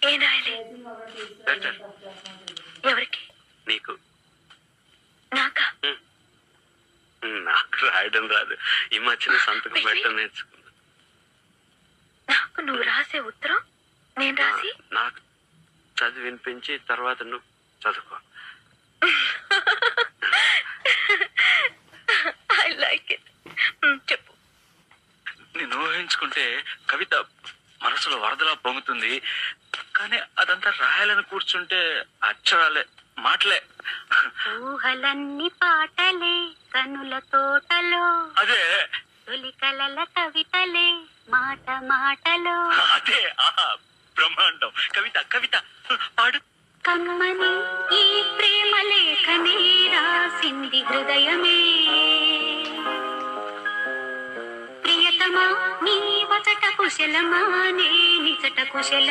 ఏం రాయాలి? లెటర్. ఎవరికి? నీకు. నాకా? నాకు రాయడం రాదు. ఈ మధ్యన సంతకం పెట్టడం నేర్చుకున్నా. నాకు నువ్వు రాసే ఉత్తరం నేను రాసి నాకు చదివి వినిపించి తర్వాత నువ్వు చదువుకో. I like it. చెప్పు. నేను ఊహించుకుంటే కవిత మనసులో వరదలా పొంగుతుంది. కానీ అదంతా రాయాలని కూర్చుంటే అక్షరాలే, మాటలే. ఊహలన్నీ పాటలే కనుల తోటలో, అదే తొలి కలల కవితలే మాట మాటలో. అదే బ్రహ్మాండం. కవిత కవిత పాడు. కమ్మని ఈ ప్రేమ లేఖనే రాసింది హృదయమే, ప్రియతమా నీ వచట కుశలమా నే నిచట కుశల